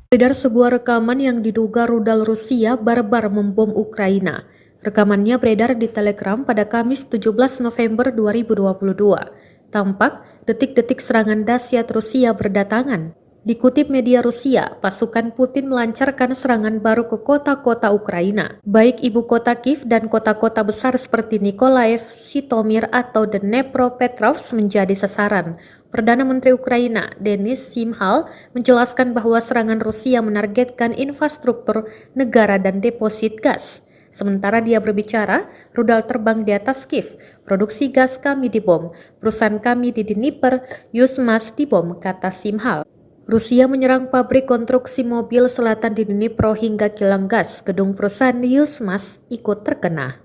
Beredar sebuah rekaman yang diduga rudal Rusia barbar membom Ukraina. Rekamannya beredar di Telegram pada Kamis 17 November 2022. Tampak detik-detik serangan dahsyat Rusia berdatangan. Dikutip media Rusia, pasukan Putin melancarkan serangan baru ke kota-kota Ukraina, baik ibu kota Kiev dan kota-kota besar seperti Nikolaev, Sitomir, atau Dnepropetrovsk menjadi sasaran. Perdana Menteri Ukraina, Denis Shmyhal, menjelaskan bahwa serangan Rusia menargetkan infrastruktur negara dan deposit gas. Sementara dia berbicara, rudal terbang di atas Kiev, produksi gas kami dibom, perusahaan kami di Dnipro, Yuzhmash dibom, kata Shmyhal. Rusia menyerang pabrik konstruksi mobil selatan di Dnipro hingga kilang gas. Gedung perusahaan Yuzhmash ikut terkena.